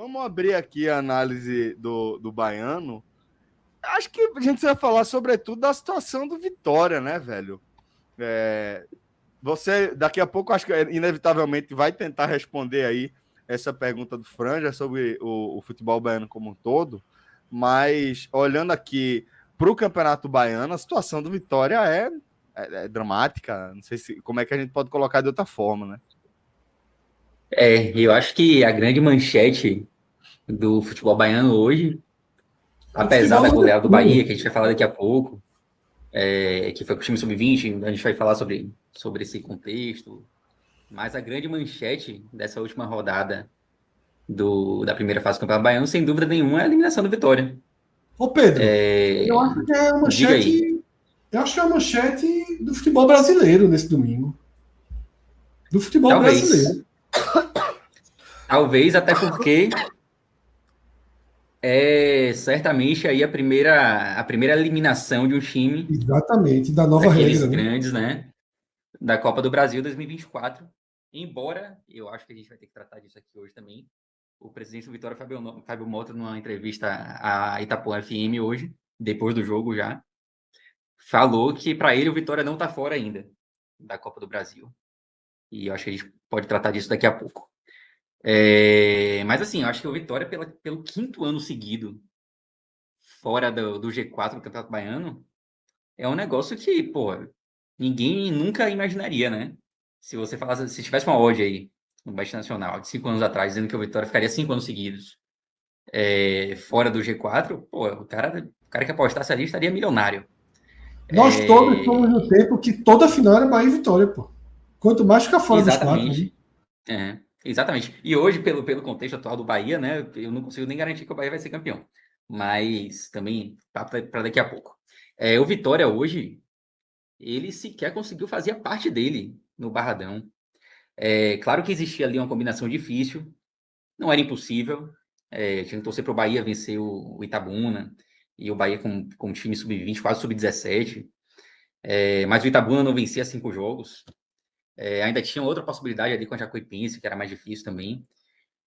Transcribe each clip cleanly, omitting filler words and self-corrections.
vamos abrir aqui a análise do Baiano. Acho que a gente vai falar, sobretudo, da situação do Vitória, né, velho? Você, daqui a pouco, acho que inevitavelmente vai tentar responder aí essa pergunta do Franja sobre o futebol baiano como um todo, mas olhando aqui para o Campeonato Baiano, a situação do Vitória é dramática. Não sei como é que a gente pode colocar de outra forma, né? Eu acho que a grande manchete do futebol baiano hoje, apesar da goleada do Bahia, que a gente vai falar daqui a pouco, que foi com o time sub-20, a gente vai falar sobre esse contexto, mas a grande manchete dessa última rodada da primeira fase do Campeonato Baiano, sem dúvida nenhuma, é a eliminação do Vitória. Ô Pedro, eu acho que é uma manchete. Eu acho que é uma manchete do futebol brasileiro nesse domingo. Do futebol brasileiro. Talvez, até porque certamente aí a primeira eliminação de um time. Exatamente, da nova regra. Grandes, né? Da Copa do Brasil 2024. Embora, eu acho que a gente vai ter que tratar disso aqui hoje também. O presidente do Vitória, Fábio Mota, numa entrevista à Itapuã FM hoje, depois do jogo já, falou que para ele o Vitória não está fora ainda da Copa do Brasil. E eu acho que a gente pode tratar disso daqui a pouco. Mas assim, eu acho que o Vitória, pelo quinto ano seguido, fora do G4 do Campeonato Baiano, é um negócio que, pô, ninguém nunca imaginaria, né? Se você falasse, se tivesse uma odd aí, no Bet Nacional, de 5 anos atrás, dizendo que o Vitória ficaria 5 anos seguidos fora do G4, pô, o cara que apostasse ali estaria milionário. Nós todos estamos no tempo que toda final era Bahia e Vitória, pô. Quanto mais ficar fora dos quatro. Né? Exatamente. E hoje, pelo contexto atual do Bahia, né, eu não consigo nem garantir que o Bahia vai ser campeão. Mas também, para daqui a pouco. O Vitória hoje, ele sequer conseguiu fazer a parte dele no Barradão. Claro que existia ali uma combinação difícil, não era impossível. Tinha que torcer para o Bahia vencer o Itabuna, e o Bahia com time sub-20, quase sub-17. Mas o Itabuna não vencia 5 jogos. Ainda tinha outra possibilidade ali com a Jacuipense, que era mais difícil também.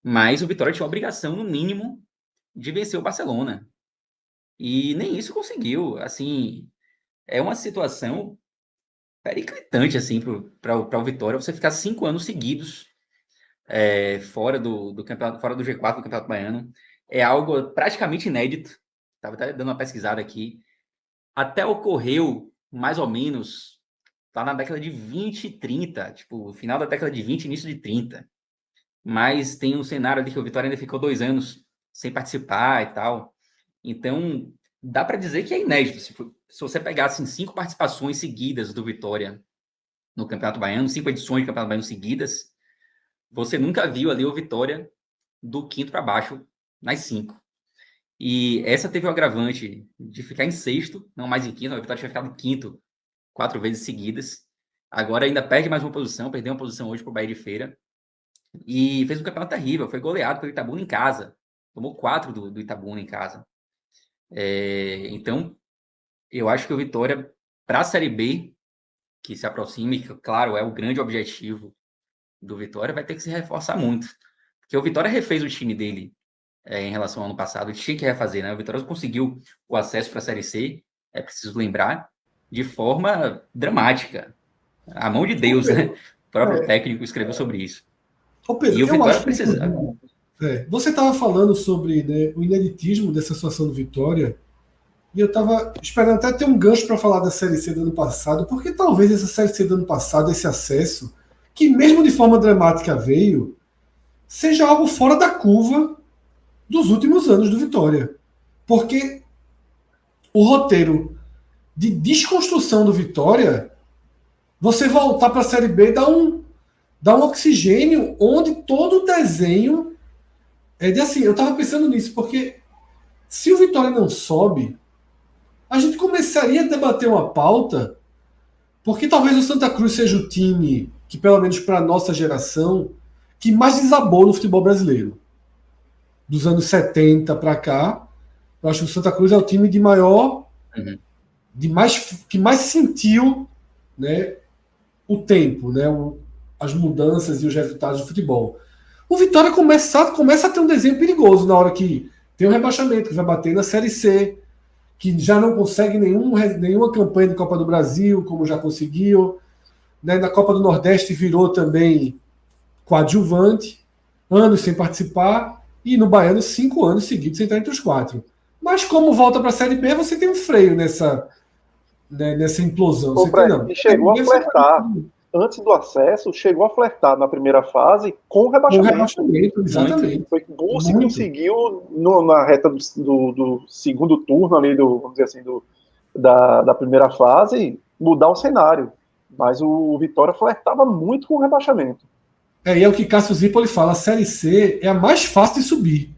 Mas o Vitória tinha a obrigação, no mínimo, de vencer o Barcelona. E nem isso conseguiu. Assim, é uma situação periclitante assim, para o Vitória, você ficar 5 anos seguidos fora do campeonato, fora do G4 do Campeonato Baiano. É algo praticamente inédito. Estava até dando uma pesquisada aqui. Até ocorreu, mais ou menos, lá na década de 20 e 30, tipo, final da década de 20, início de 30. Mas tem um cenário ali que o Vitória ainda ficou 2 anos sem participar e tal. Então, dá para dizer que é inédito. Se você pegasse 5 participações seguidas do Vitória no Campeonato Baiano, 5 edições do Campeonato Baiano seguidas, você nunca viu ali o Vitória do quinto para baixo nas 5. E essa teve o agravante de ficar em sexto, não mais em quinto. A Vitória tinha ficado em quinto 4 vezes seguidas. Agora ainda perde mais uma posição, perdeu uma posição hoje para o Bahia de Feira. E fez um campeonato terrível, foi goleado pelo Itabuna em casa. Tomou 4 do Itabuna em casa. Então, eu acho que o Vitória, para a Série B, que se aproxime, que, claro, é o grande objetivo do Vitória, vai ter que se reforçar muito. Porque o Vitória refez o time dele em relação ao ano passado, tinha que refazer, né? O Vitória conseguiu o acesso para a Série C, é preciso lembrar, de forma dramática. A mão de Deus, né? O próprio técnico escreveu sobre isso. Pedro, e o Vitória precisa. Você estava falando sobre, né, o ineditismo dessa situação do Vitória, e eu estava esperando até ter um gancho para falar da Série C do ano passado, porque talvez essa Série C do ano passado, esse acesso, que mesmo de forma dramática veio, seja algo fora da curva dos últimos anos do Vitória. Porque o roteiro de desconstrução do Vitória, você voltar para a Série B dá um oxigênio onde todo o desenho é de assim. Eu estava pensando nisso, porque se o Vitória não sobe, a gente começaria a debater uma pauta, porque talvez o Santa Cruz seja o time que, pelo menos para a nossa geração, que mais desabou no futebol brasileiro. Dos anos 70 para cá, eu acho que o Santa Cruz é o time de maior, que mais sentiu, né, o tempo, né, as mudanças e os resultados do futebol. O Vitória começa a ter um desenho perigoso na hora que tem um rebaixamento, que vai bater na Série C, que já não consegue nenhuma campanha de Copa do Brasil, como já conseguiu. Né? Na Copa do Nordeste virou também coadjuvante, anos sem participar, e no Baiano 5 anos seguidos sem estar entre os 4. Mas como volta para a Série B, você tem um freio nessa implosão. Você tem, não. E chegou a flertar. Antes do acesso, chegou a flertar na primeira fase com o rebaixamento. Com o rebaixamento, exatamente. Foi que Bussi conseguiu, na reta do segundo turno ali, vamos dizer assim, da primeira fase, mudar o cenário. Mas o Vitória flertava muito com o rebaixamento. E é o que Cássio Zipoli fala, a Série C é a mais fácil de subir.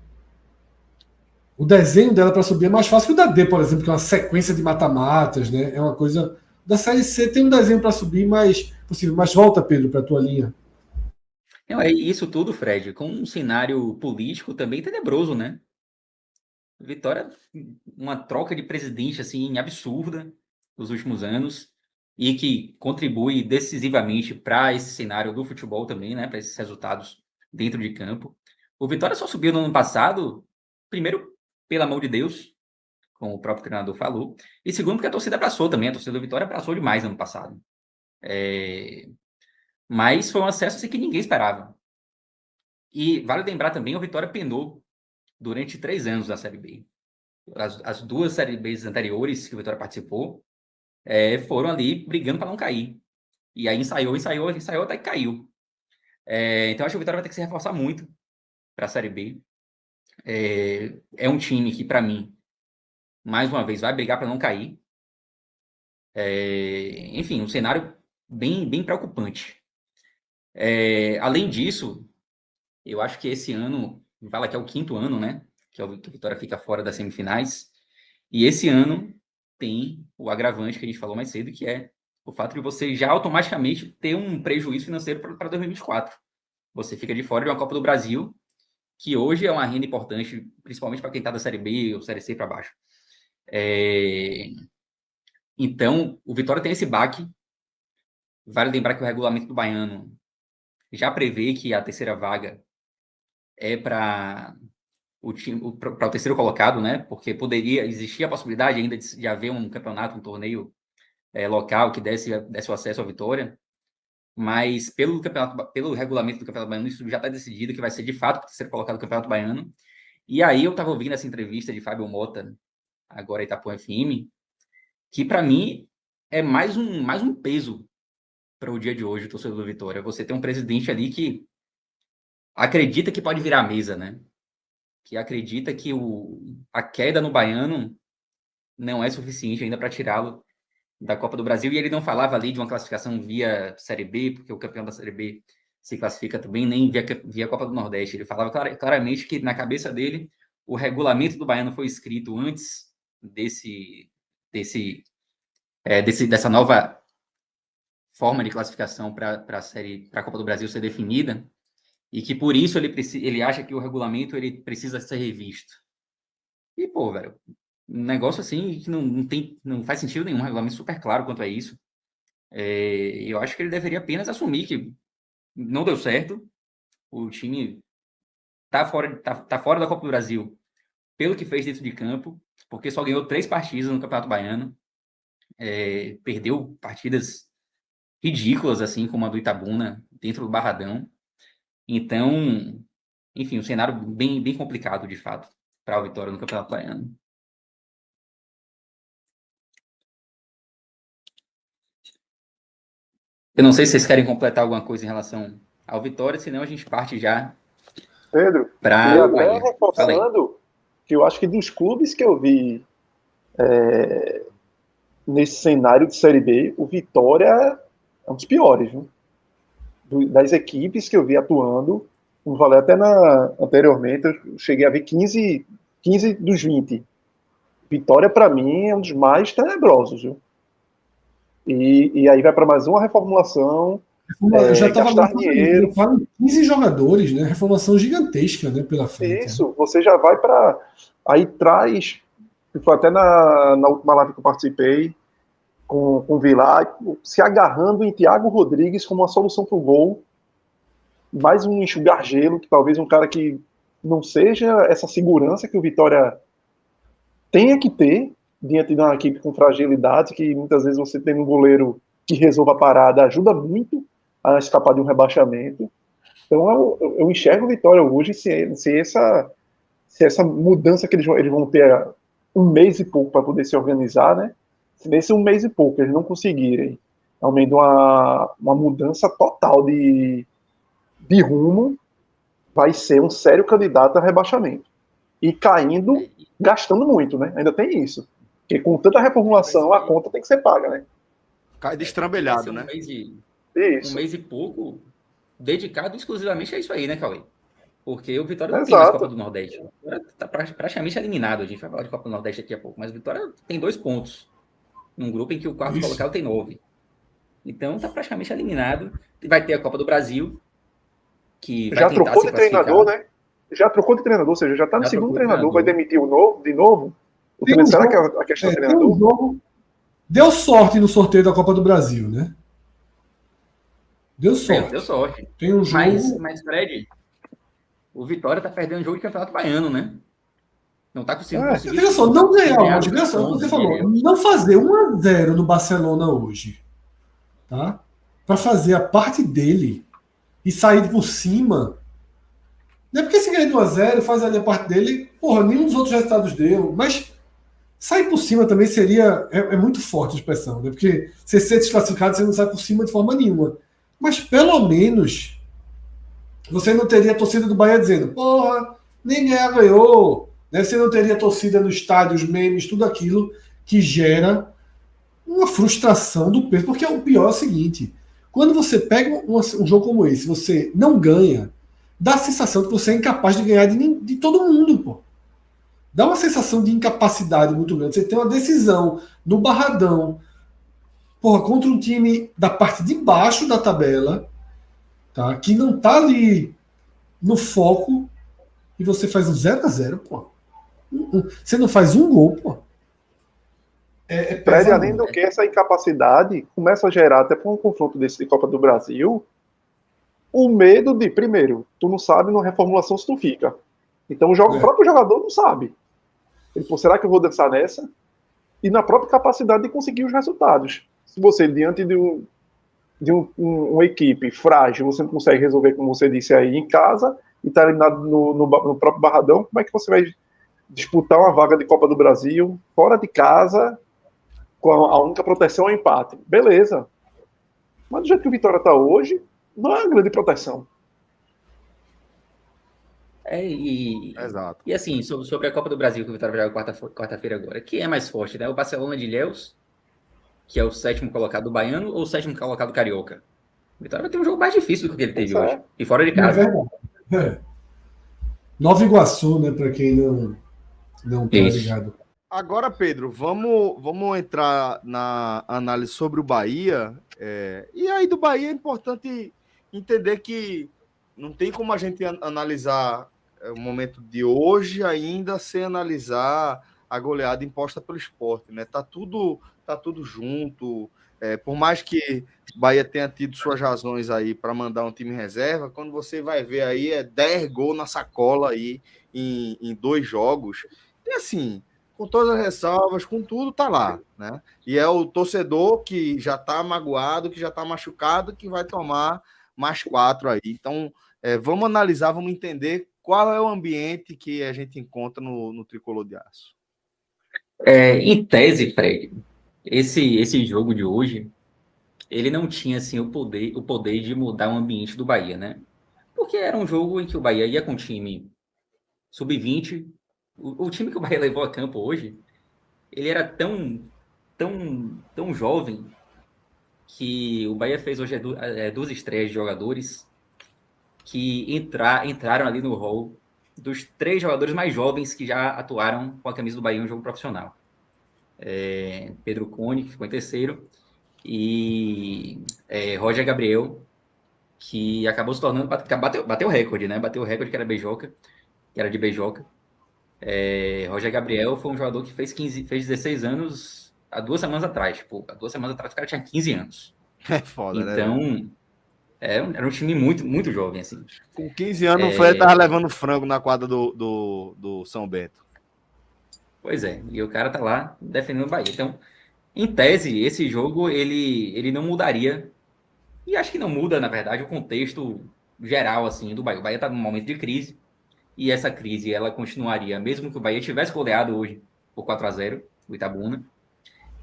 O desenho dela para subir é mais fácil que o da D, por exemplo, que é uma sequência de mata-matas, né? É uma coisa... Da Série C tem um desenho para subir mais possível. Mas volta, Pedro, para a tua linha. Não, é isso tudo, Fred, com um cenário político também tenebroso, né? Vitória, uma troca de presidente, assim, absurda nos últimos anos e que contribui decisivamente para esse cenário do futebol também, né? Para esses resultados dentro de campo. O Vitória só subiu no ano passado, primeiro, pela mão de Deus, como o próprio treinador falou, e segundo, porque a torcida abraçou também, a torcida do Vitória abraçou demais no ano passado. Mas foi um acesso assim, que ninguém esperava. E vale lembrar também, o Vitória penou durante 3 anos da Série B. As 2 Série Bs anteriores que o Vitória participou foram ali brigando para não cair. E aí ensaiou até que caiu. Então acho que o Vitória vai ter que se reforçar muito para a Série B. É um time que, para mim, mais uma vez, vai brigar para não cair. Enfim, um cenário bem, bem preocupante. Além disso, eu acho que esse ano, fala que é o 5º ano, né? Que a Vitória fica fora das semifinais. E esse ano tem o agravante que a gente falou mais cedo, que é o fato de você já automaticamente ter um prejuízo financeiro para 2024. Você fica de fora de uma Copa do Brasil, que hoje é uma renda importante, principalmente para quem está da Série B ou Série C para baixo. Então, o Vitória tem esse baque. Vale lembrar que o regulamento do Baiano já prevê que a terceira vaga é para o terceiro colocado, né? Porque poderia existir a possibilidade ainda de haver um campeonato, um torneio local que desse o acesso à Vitória. Mas pelo regulamento do Campeonato Baiano, isso já está decidido que vai ser de fato o terceiro colocado do Campeonato Baiano. E aí eu estava ouvindo essa entrevista de Fábio Mota, agora Itapuã FM, que para mim é mais um peso para o dia de hoje, o torcedor do Vitória. Você tem um presidente ali que acredita que pode virar a mesa, né? Que acredita que a queda no Baiano não é suficiente ainda para tirá-lo da Copa do Brasil, e ele não falava ali de uma classificação via Série B, porque o campeão da Série B se classifica também, nem via Copa do Nordeste. Ele falava claramente que na cabeça dele o regulamento do Baiano foi escrito antes dessa nova forma de classificação para a Copa do Brasil ser definida, e que por isso ele acha que o regulamento ele precisa ser revisto. E, pô, velho, um negócio assim que não faz sentido nenhum, um regulamento super claro quanto a isso. Eu acho que ele deveria apenas assumir que não deu certo, o time tá fora da Copa do Brasil pelo que fez dentro de campo, porque só ganhou 3 partidas no Campeonato Baiano, perdeu partidas ridículas, assim, como a do Itabuna, dentro do Barradão. Então, enfim, um cenário bem, bem complicado, de fato, para o Vitória no Campeonato Baiano. Eu não sei se vocês querem completar alguma coisa em relação ao Vitória, senão a gente parte já. Pedro, para e até reforçando que eu acho que dos clubes que eu vi nesse cenário de Série B, o Vitória é um dos piores, viu? Das equipes que eu vi atuando, como falei até anteriormente, eu cheguei a ver 15 dos 20. Vitória, para mim, é um dos mais tenebrosos, viu? E aí vai para mais uma reformulação. Eu já estava gastar dinheiro. Eu falo em 15 jogadores, né? Reformulação gigantesca, né? Pela frente. Isso, né? Você já vai para. Aí traz. Foi até na última live que eu participei, com o Vilar, se agarrando em Thiago Rodrigues como uma solução para o gol. mais um enxugar gelo, que talvez um cara que não seja essa segurança que o Vitória tenha que ter diante de uma equipe com fragilidade, que muitas vezes você tem um goleiro que resolva a parada, ajuda muito a escapar de um rebaixamento. Então eu enxergo o Vitória hoje se essa mudança que eles vão ter um mês e pouco para poder se organizar, né? Se nesse um mês e pouco eles não conseguirem ao meio de uma mudança total de rumo, vai ser um sério candidato a rebaixamento. E caindo, gastando muito, né? Ainda tem isso. Porque com tanta reformulação, a conta tem que ser paga, né? Cai destrambelhado, né? Um mês e pouco dedicado exclusivamente a isso aí, né, Cauê? Porque o Vitória não tem mais Copa do Nordeste. O Vitória está praticamente eliminado. A gente vai falar de Copa do Nordeste daqui a pouco. Mas o Vitória tem 2 pontos. Num grupo em que o quarto colocado tem 9. Então está praticamente eliminado. Vai ter a Copa do Brasil, que vai já tentar trocou se de treinador, né? Já trocou de treinador, ou seja, já está no segundo treinador. Vai demitir de novo? Será que a questão do treinador? Deu sorte no sorteio da Copa do Brasil, né? Deu sorte. Deu sorte. Tem um jogo... Mas, Fred, o Vitória tá perdendo o jogo de Campeonato Baiano, né? Não tá conseguindo. Veja só, não ganhar hoje. Veja só, você falou, não fazer 1-0 no Barcelona hoje, tá? Para fazer a parte dele e sair por cima. Não é porque se ganha de 1-0, faz ali a parte dele, porra, nenhum dos outros resultados deu, mas sair por cima também seria. É muito forte a expressão, né? Porque você ser desclassificado, você não sai por cima de forma nenhuma. Mas pelo menos você não teria a torcida do Bahia dizendo, porra, nem ganhou. Né? Você não teria torcida no estádio, os memes, tudo aquilo que gera uma frustração do peso. Porque o pior é o seguinte: quando você pega um jogo como esse, você não ganha, dá a sensação que você é incapaz de ganhar de todo mundo, pô. Dá uma sensação de incapacidade muito grande. Você tem uma decisão no Barradão, porra, contra um time da parte de baixo da tabela, tá? Que não tá ali no foco, e você faz um 0-0, pô. Você não faz um gol, pô. Fred, além do que, essa incapacidade começa a gerar, até para um confronto desse de Copa do Brasil, o medo de, primeiro, tu não sabe na reformulação se tu fica. Então o próprio jogador não sabe. Ele, pô, será que eu vou dançar nessa? E na própria capacidade de conseguir os resultados. Se você, diante de uma equipe frágil, você não consegue resolver, como você disse aí, em casa, e está eliminado no próprio Barradão, como é que você vai disputar uma vaga de Copa do Brasil fora de casa, com a única proteção é o empate? Beleza. Mas do jeito que o Vitória está hoje, não é uma grande proteção. Exato. E assim, sobre a Copa do Brasil, que o Vitória vai jogar quarta-feira agora, quem é mais forte, né? O Barcelona de Ilhéus, que é o 7º colocado do Baiano, ou o 7º colocado do Carioca? O Vitória vai ter um jogo mais difícil do que ele teve hoje. E fora de casa. É verdade. Nova Iguaçu, né? Para quem não tá ligado. Agora, Pedro, vamos entrar na análise sobre o Bahia. E aí do Bahia é importante entender que não tem como a gente analisar o momento de hoje ainda sem analisar a goleada imposta pelo Sport, né? Tá tudo junto. Por mais que o Bahia tenha tido suas razões aí para mandar um time reserva, quando você vai ver aí 10 gols na sacola aí em 2 jogos. E assim, com todas as ressalvas, com tudo, tá lá, né? E é o torcedor que já tá magoado, que já tá machucado, que vai tomar mais 4 aí. Então, vamos analisar, vamos entender qual é o ambiente que a gente encontra no Tricolor de Aço. Em tese, Fred, esse jogo de hoje, ele não tinha assim, o poder de mudar o ambiente do Bahia, né? Porque era um jogo em que o Bahia ia com o time sub-20. O time que o Bahia levou a campo hoje, ele era tão jovem que o Bahia fez hoje 2 estreias de jogadores que entraram ali no hall dos 3 jogadores mais jovens que já atuaram com a camisa do Bahia em um jogo profissional. Pedro Cone, que ficou em terceiro, e Roger Gabriel, que acabou se tornando, bateu o recorde, né? Bateu o recorde que era de Beijoca. Roger Gabriel foi um jogador que fez 16 anos há 2 semanas atrás. Tipo, há 2 semanas atrás o cara tinha 15 anos. É foda, então, né? Era um time muito, muito jovem, assim. Com 15 anos, o Fred tava levando frango na quadra do São Bento. Pois é, e o cara tá lá defendendo o Bahia. Então, em tese, esse jogo, ele não mudaria, e acho que não muda, na verdade, o contexto geral, assim, do Bahia. O Bahia tá num momento de crise, e essa crise, ela continuaria, mesmo que o Bahia tivesse goleado hoje por 4-0, o Itabuna.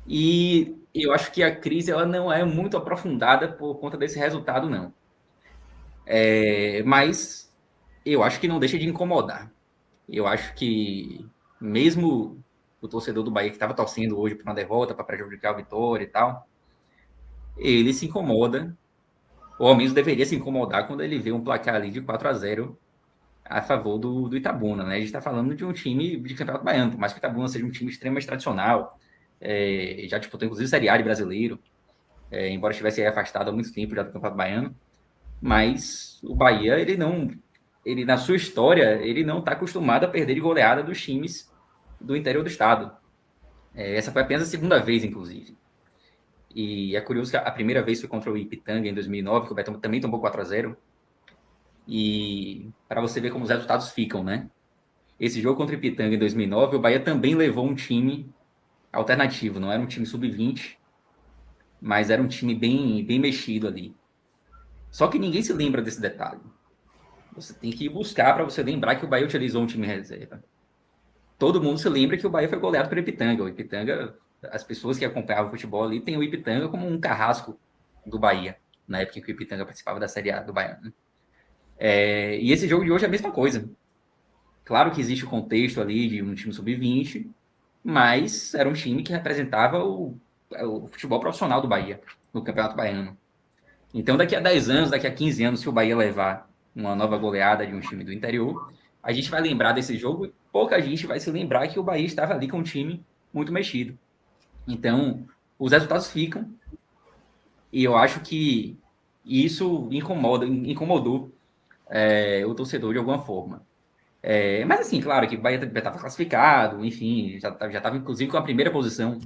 E eu acho que a crise, ela não é muito aprofundada por conta desse resultado, não. Mas eu acho que não deixa de incomodar. Eu acho que mesmo o torcedor do Bahia que estava torcendo hoje para uma derrota, para prejudicar a vitória e tal, ele se incomoda, ou ao menos deveria se incomodar quando ele vê um placar ali de 4-0 a favor do Itabuna, né? A gente está falando de um time de campeonato baiano, por mais que o Itabuna seja um time extremamente tradicional, já disputou inclusive Série A de brasileiro, embora estivesse afastado há muito tempo já do campeonato baiano, mas o Bahia, ele na sua história, ele não está acostumado a perder de goleada dos times do interior do estado. Essa foi apenas a segunda vez, inclusive. E é curioso que a primeira vez foi contra o Ipitanga em 2009, que o Beto também tomou 4-0. E para você ver como os resultados ficam, né? Esse jogo contra o Ipitanga em 2009, o Bahia também levou um time alternativo, não era um time sub-20, mas era um time bem, bem mexido ali. Só que ninguém se lembra desse detalhe. Você tem que ir buscar para você lembrar que o Bahia utilizou um time reserva. Todo mundo se lembra que o Bahia foi goleado pelo Ipitanga. O Ipitanga, as pessoas que acompanhavam o futebol ali, tem o Ipitanga como um carrasco do Bahia, na época que o Ipitanga participava da Série A do Baiano. E esse jogo de hoje é a mesma coisa. Claro que existe o contexto ali de um time sub-20, mas era um time que representava o futebol profissional do Bahia, no Campeonato Baiano. Então, daqui a 10 anos, daqui a 15 anos, se o Bahia levar uma nova goleada de um time do interior, a gente vai lembrar desse jogo e pouca gente vai se lembrar que o Bahia estava ali com um time muito mexido. Então, os resultados ficam, e eu acho que isso incomodou o torcedor de alguma forma. Mas assim, claro que o Bahia estava classificado, enfim, já estava inclusive com a primeira posição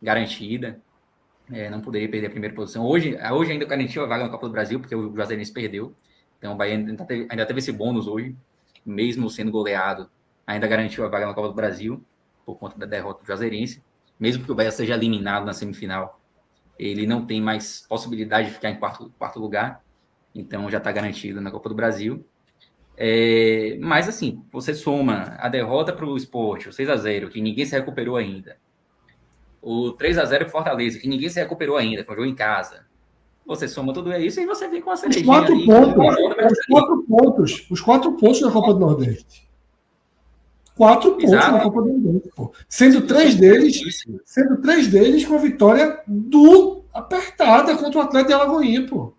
garantida. Não poderia perder a primeira posição. Hoje ainda garantiu a vaga na Copa do Brasil, porque o Juazeirense perdeu. Então o Bahia ainda teve esse bônus hoje, mesmo sendo goleado, ainda garantiu a vaga na Copa do Brasil, por conta da derrota do Juazeirense. Mesmo que o Bahia seja eliminado na semifinal, ele não tem mais possibilidade de ficar em quarto lugar. Então já está garantido na Copa do Brasil. Mas assim, você soma a derrota para o Sport, o 6-0, que ninguém se recuperou ainda, o 3-0 para Fortaleza, que ninguém se recuperou ainda, foi um jogo em casa. Você soma tudo isso e você vem com uma cerejinha ali. Os 4 pontos da Copa do Nordeste. 4 pontos na Copa do Nordeste, pô. Sendo 3 deles com a vitória apertada contra o Atlético de Alagoinha, pô.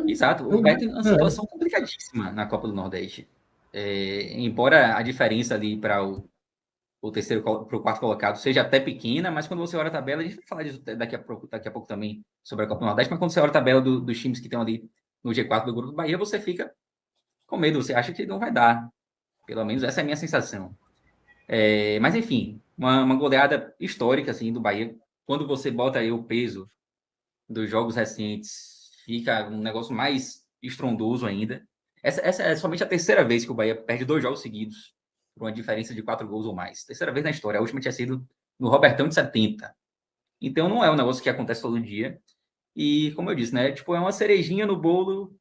Exato. O Beto tem uma situação complicadíssima na Copa do Nordeste. Embora a diferença ali para o terceiro para o quarto colocado seja até pequena, mas quando você olha a tabela, a gente vai falar disso daqui a pouco também sobre a Copa do Nordeste, mas quando você olha a tabela dos times que estão ali no G4 do Grupo do Bahia, você fica com medo, você acha que não vai dar. Pelo menos essa é a minha sensação. Mas enfim, uma goleada histórica assim, do Bahia. Quando você bota aí o peso dos jogos recentes, fica um negócio mais estrondoso ainda. Essa é somente a terceira vez que o Bahia perde 2 jogos seguidos por uma diferença de 4 gols ou mais. Terceira vez na história. A última tinha sido no Robertão de 70. Então não é um negócio que acontece todo dia. E, como eu disse, né? Tipo, é uma cerejinha no bolo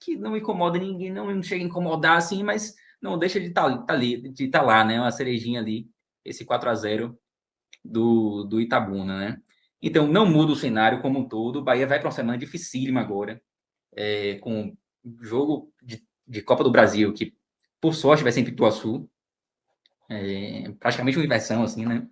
que não incomoda ninguém, não chega a incomodar assim, mas não deixa de estar lá, né? Uma cerejinha ali, esse 4-0 do Itabuna, né? Então não muda o cenário como um todo. O Bahia vai para uma semana dificílima agora, com jogo de Copa do Brasil, que por sorte vai ser em Pituaçu. Praticamente uma inversão, assim, né?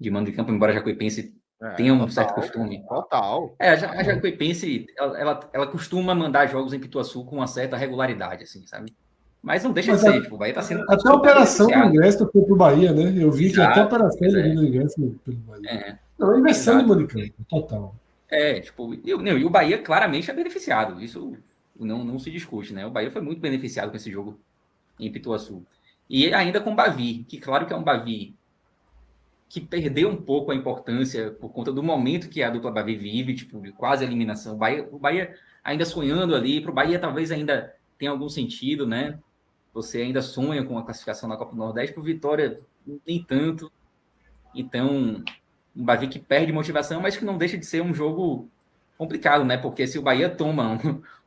De mando de campo, embora a Jacuipense tenha um certo costume. Total. A Jacuipense, ela costuma mandar jogos em Pituaçu com uma certa regularidade, assim, sabe? Mas não deixa de ser, tipo, o Bahia tá sendo... Até a operação do ingresso foi pro Bahia, né? Eu vi que até a operação do ingresso pelo Bahia. Não, inversão de mando de campo, total. E o Bahia claramente é beneficiado, isso não se discute, né? O Bahia foi muito beneficiado com esse jogo em Pituaçu. E ainda com o Bavi, que claro que é um Bavi que perdeu um pouco a importância por conta do momento que a dupla Bavi vive, tipo, de quase eliminação. O Bahia ainda sonhando ali. Para o Bahia talvez ainda tenha algum sentido, né? Você ainda sonha com a classificação na Copa do Nordeste, para o Vitória nem tanto. Então, um Bahia que perde motivação, mas que não deixa de ser um jogo complicado, né? Porque se o Bahia toma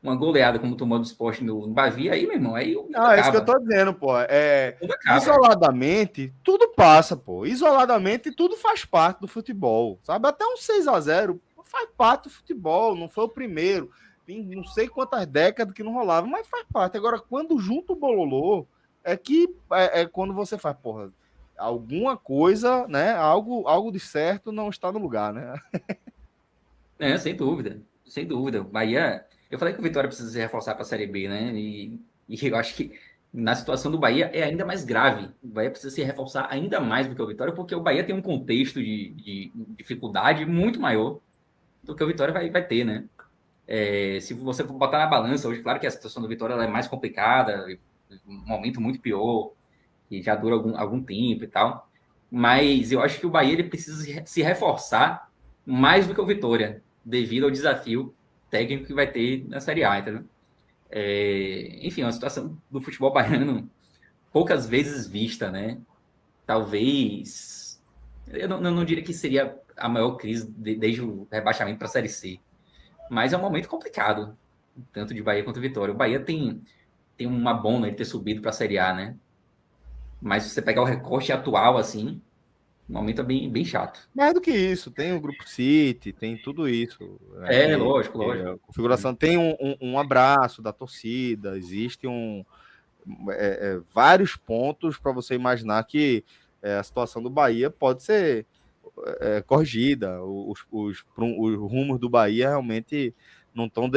uma goleada como tomou do Sport no Bahia, aí, meu irmão, aí o mundo É isso que eu acaba. tô dizendo, pô. O mundo acaba. Isoladamente, tudo passa, pô. Isoladamente, tudo faz parte do futebol, sabe? Até um 6-0 faz parte do futebol, não foi o primeiro. Tem não sei quantas décadas que não rolava, mas faz parte. Agora, quando junta o bololô, é que é quando você faz, porra, alguma coisa, né? Algo de certo não está no lugar, né? Sem dúvida, sem dúvida. O Bahia, eu falei que o Vitória precisa se reforçar para a Série B, né? E eu acho que na situação do Bahia é ainda mais grave. O Bahia precisa se reforçar ainda mais do que o Vitória, porque o Bahia tem um contexto de dificuldade muito maior do que o Vitória vai ter, né? Se você for botar na balança hoje, claro que a situação do Vitória ela é mais complicada, um momento muito pior, que já dura algum tempo e tal. Mas eu acho que o Bahia ele precisa se reforçar mais do que o Vitória, devido ao desafio técnico que vai ter na Série A, entendeu? Enfim, uma situação do futebol baiano poucas vezes vista, né? Talvez. Eu não diria que seria a maior crise desde o rebaixamento para a Série C. Mas é um momento complicado, tanto de Bahia quanto Vitória. O Bahia tem uma bona de ter subido para a Série A, né? Mas se você pegar o recorte atual, assim, o momento é bem chato. Mais do que isso, tem o Grupo City, tem tudo isso. Né, Lógico. a configuração tem um abraço da torcida, existe vários pontos para você imaginar que a situação do Bahia pode ser corrigida. Os rumos do Bahia realmente não estão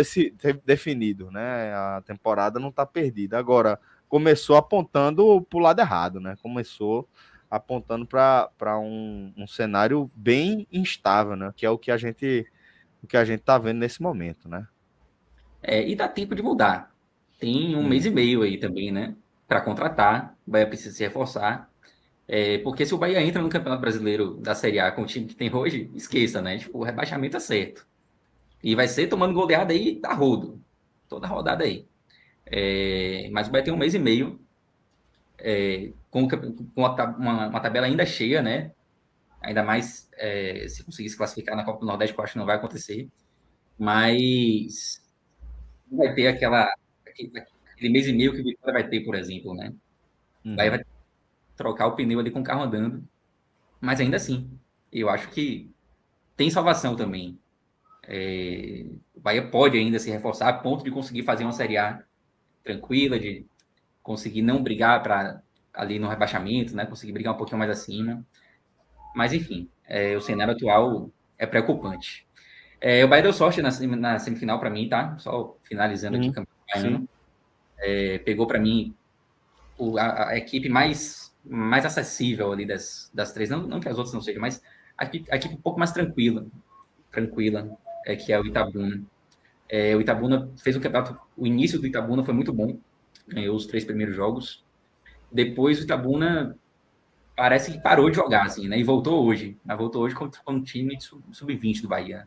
definidos, né? A temporada não está perdida. Agora, começou apontando para o lado errado, né? Começou apontando para um cenário bem instável, né? Que é o que a gente está vendo nesse momento, né? E dá tempo de mudar. Tem um mês e meio aí também, né? Para contratar. O Bahia precisa se reforçar. Porque se o Bahia entra no Campeonato Brasileiro da Série A com o time que tem hoje, esqueça, né? Tipo, o rebaixamento é certo. E vai ser tomando goleada aí a rodo. Toda rodada aí. Mas o Bahia tem um mês e meio com uma tabela ainda cheia, né? Ainda mais se conseguir se classificar na Copa do Nordeste, que eu acho que não vai acontecer. Mas não vai ter aquele mês e meio que o Vitória vai ter, por exemplo, né? O Bahia vai trocar o pneu ali com o carro andando. Mas ainda assim, eu acho que tem salvação também. O Bahia pode ainda se reforçar a ponto de conseguir fazer uma Série A tranquila, de conseguir não brigar ali no rebaixamento, né? Conseguir brigar um pouquinho mais acima. Mas, enfim, o cenário atual é preocupante. O Bahia deu sorte na semifinal para mim, tá? Só finalizando aqui o Campeonato Baiano. Pegou para mim a equipe mais acessível ali das três. Não que as outras não sejam, mas a equipe um pouco mais tranquila, que é o Itabuna. O Itabuna fez um campeonato. O início do Itabuna foi muito bom. Ganhou os 3 primeiros jogos. Depois o Itabuna parece que parou de jogar, assim, né? E voltou hoje. Mas voltou hoje com um time sub-20 do Bahia.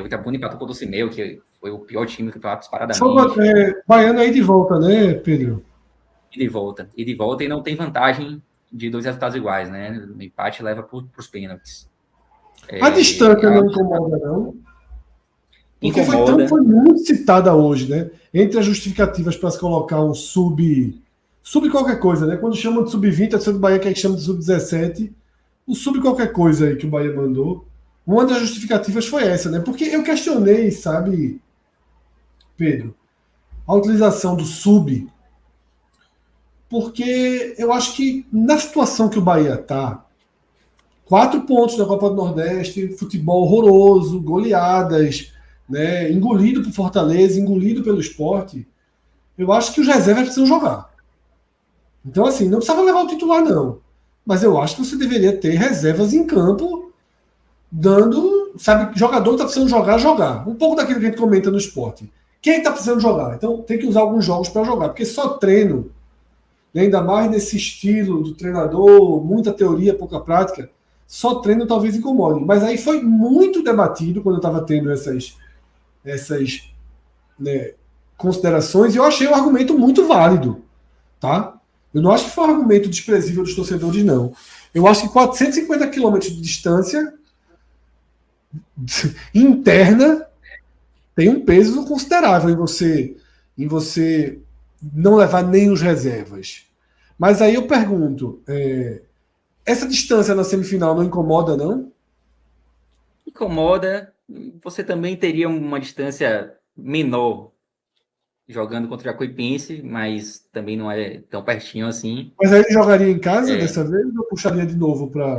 O Itabuna empatou com o Docimeu, que foi o pior time do campeonato disparadamente. Baiano aí de volta, né, Pedro? E de volta e não tem vantagem de 2 resultados iguais, né? O empate leva para os pênaltis. A distância não incomoda, não? Porque Incomoda. foi muito citada hoje, né? Entre as justificativas para se colocar um sub qualquer coisa, né? Quando chamam de sub-20, a do Bahia que chama de sub-17, o sub qualquer coisa aí que o Bahia mandou. Uma das justificativas foi essa, né? Porque eu questionei, sabe, Pedro, a utilização do sub, porque eu acho que na situação que o Bahia tá, 4 pontos na Copa do Nordeste, futebol horroroso, goleadas, né? Engolido por Fortaleza, engolido pelo Sport, eu acho que os reservas precisam jogar. Então, assim, não precisava levar o titular, não. Mas eu acho que você deveria ter reservas em campo, dando, sabe, jogador que está precisando jogar. Um pouco daquilo que a gente comenta no esporte. Quem está precisando jogar? Então, tem que usar alguns jogos para jogar, porque só treino, né, ainda mais nesse estilo do treinador, muita teoria, pouca prática, só treino talvez incomode. Mas aí foi muito debatido quando eu estava tendo essas né, considerações, e eu achei o argumento muito válido, tá? Eu não acho que foi um argumento desprezível dos torcedores, não. Eu acho que 450 quilômetros de distância interna tem um peso considerável em você não levar nem os reservas. Mas aí eu pergunto, essa distância na semifinal não incomoda, não? Incomoda. Você também teria uma distância menor jogando contra o Jacuipense, mas também não é tão pertinho assim. Mas aí ele jogaria em casa É. dessa vez ou puxaria de novo para.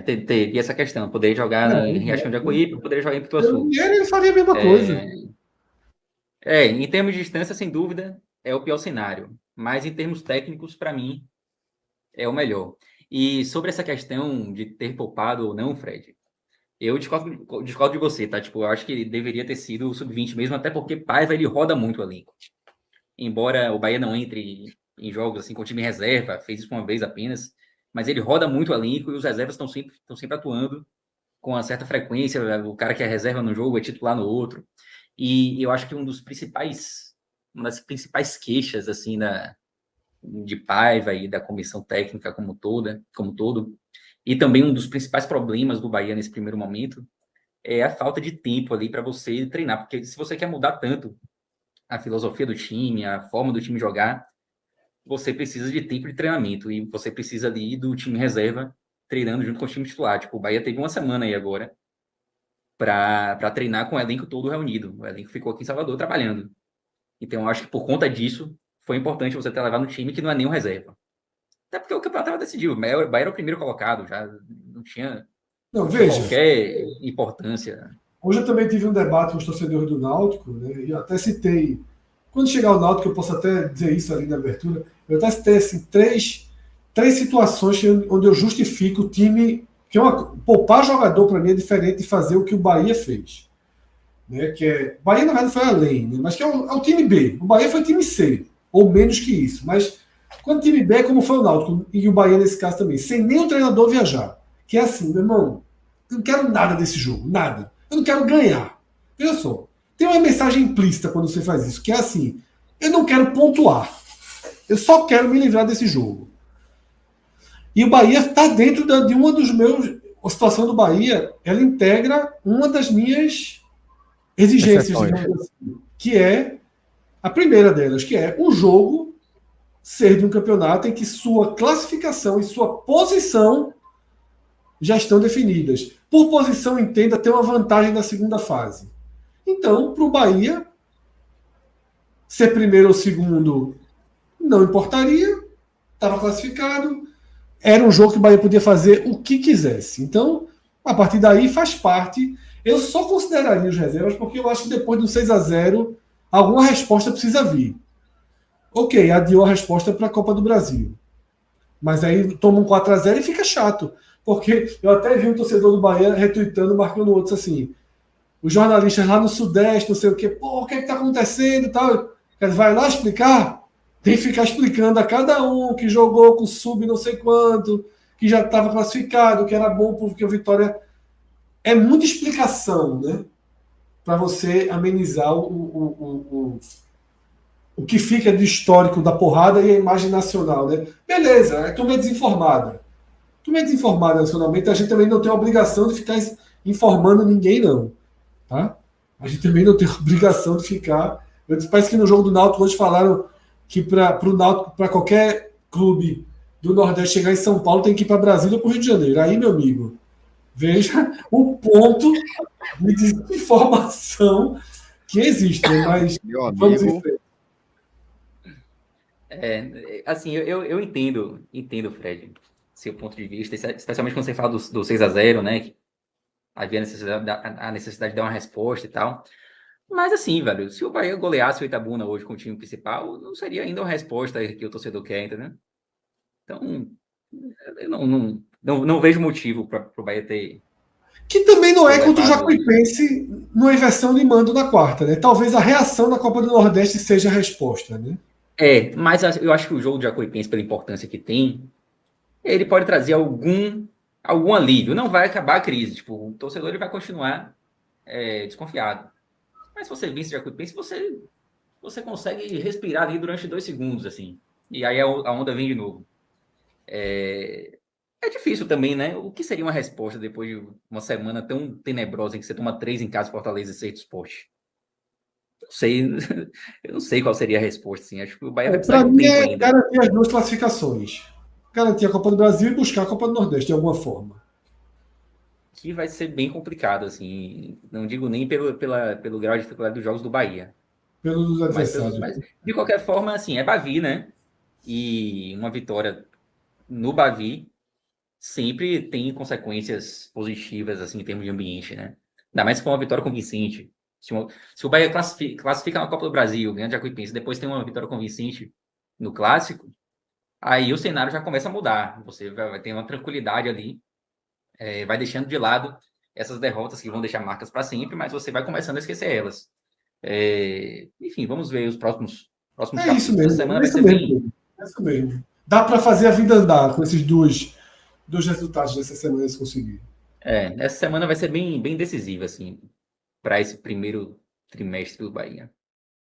Teria essa questão. Poderia jogar em Riachão de Jacuípe, poderia jogar em Pituaçu. E ele faria a mesma coisa. Em termos de distância, sem dúvida, é o pior cenário. Mas em termos técnicos, para mim, é o melhor. E sobre essa questão de ter poupado ou não, Fred, eu discordo de você, tá? Tipo, eu acho que ele deveria ter sido o sub-20 mesmo, até porque Paiva, ele roda muito o elenco. Embora o Bahia não entre em jogos assim com time reserva, fez isso uma vez apenas, mas ele roda muito o elenco e os reservas estão sempre atuando com uma certa frequência. O cara que é reserva no jogo é titular no outro. E eu acho que uma das principais queixas assim de Paiva e da comissão técnica como todo, e também um dos principais problemas do Bahia nesse primeiro momento é a falta de tempo ali para você treinar, porque se você quer mudar tanto a filosofia do time, a forma do time jogar, você precisa de tempo de treinamento e você precisa ali do time reserva treinando junto com o time titular. Tipo, o Bahia teve uma semana aí agora para treinar com o elenco todo reunido. O elenco ficou aqui em Salvador trabalhando. Então, eu acho que por conta disso, foi importante você ter levado um time que não é nenhum reserva. Até porque o campeonato estava decidido. O Bahia era o primeiro colocado, já não tinha Não, veja. qualquer importância. Hoje eu também tive um debate com os torcedores do Náutico, né, e até citei. Quando chegar o Náutico, eu posso até dizer isso ali na abertura. Eu até citei assim, três situações onde eu justifico o time. Poupar jogador para mim é diferente de fazer o que o Bahia fez. Né, que é, o Bahia, na verdade, foi além, né, mas que é o time B. O Bahia foi time C, ou menos que isso. Mas quando o time B é como foi o Náutico, e o Bahia nesse caso também, sem nem o treinador viajar. Que é assim, meu irmão, eu não quero nada desse jogo, nada. Eu não quero ganhar. Veja só, tem uma mensagem implícita quando você faz isso, que é assim, eu não quero pontuar. Eu só quero me livrar desse jogo. E o Bahia está dentro de uma dos meus... A situação do Bahia, ela integra uma das minhas exigências, digamos assim, que é a primeira delas, que é o jogo ser de um campeonato em que sua classificação e sua posição já estão definidas. Por posição, entenda ter uma vantagem na segunda fase. Então, para o Bahia, ser primeiro ou segundo não importaria, estava classificado, era um jogo que o Bahia podia fazer o que quisesse. Então, a partir daí faz parte. Eu só consideraria os reservas porque eu acho que depois do 6-0 alguma resposta precisa vir. Ok, adiou a resposta para a Copa do Brasil. Mas aí toma um 4-0 e fica chato. Porque eu até vi um torcedor do Bahia retweetando, marcando outros assim. Os jornalistas lá no Sudeste, não sei o quê, pô, o que está acontecendo e tal. Vai lá explicar? Tem que ficar explicando a cada um que jogou com sub não sei quanto, que já estava classificado, que era bom porque o Vitória... É muita explicação, né? Para você amenizar o que fica de histórico da porrada e a imagem nacional, né? Beleza, a turma é desinformada. A turma é desinformada nacionalmente, a gente também não tem a obrigação de ficar informando ninguém, não. Tá? A gente também não tem a obrigação de ficar... Parece que no jogo do Náutico hoje falaram que para o Náutico, para qualquer clube do Nordeste chegar em São Paulo, tem que ir para Brasília ou para o Rio de Janeiro. Aí, meu amigo, veja o ponto de desinformação que existe. Mas vamos em frente. Assim, eu entendo, Fred, seu ponto de vista, especialmente quando você fala do 6-0, né? Que havia a necessidade de dar uma resposta e tal. Mas assim, velho, se o Bahia goleasse o Itabuna hoje com o time principal, não seria ainda uma resposta que o torcedor quer, entendeu? Então, eu não vejo motivo para o Bahia ter... Que também não é contra o Jacuipense numa inversão de mando na quarta, né? Talvez a reação na Copa do Nordeste seja a resposta, né? Mas eu acho que o jogo do Jacuipense, pela importância que tem, ele pode trazer algum alívio. Não vai acabar a crise. Tipo, o torcedor ele vai continuar desconfiado. Mas se você vence o Jacuipense, você consegue respirar ali durante 2 segundos, assim. E aí a onda vem de novo. É difícil também, né? O que seria uma resposta depois de uma semana tão tenebrosa em que você toma 3 em casa, Fortaleza e 6 do Sport? Eu não sei qual seria a resposta, assim. Acho que o Bahia vai precisar Para de um mim tempo é ainda. garantir as 2 classificações. Garantir a Copa do Brasil e buscar a Copa do Nordeste de alguma forma. Que vai ser bem complicado, assim. Não digo nem pelo grau de dificuldade dos jogos do Bahia. Pelos Mas adversários. de qualquer forma, assim, é Bavi, né? E uma vitória no Bavi sempre tem consequências positivas, assim, em termos de ambiente, né? Ainda mais se for uma vitória convincente. Se o Bahia classifica na Copa do Brasil, ganha de Jacuipense, depois tem uma vitória convincente no Clássico, aí o cenário já começa a mudar. Você vai ter uma tranquilidade ali, vai deixando de lado essas derrotas que vão deixar marcas para sempre, mas você vai começando a esquecer elas. Enfim, vamos ver os próximos É isso capítulos. Essa mesmo. semana É vai isso ser bem. mesmo. É isso mesmo. Dá para fazer a vida andar com esses dois resultados dessa semana se conseguir. Essa semana vai ser bem decisiva, assim, para esse primeiro trimestre do Bahia.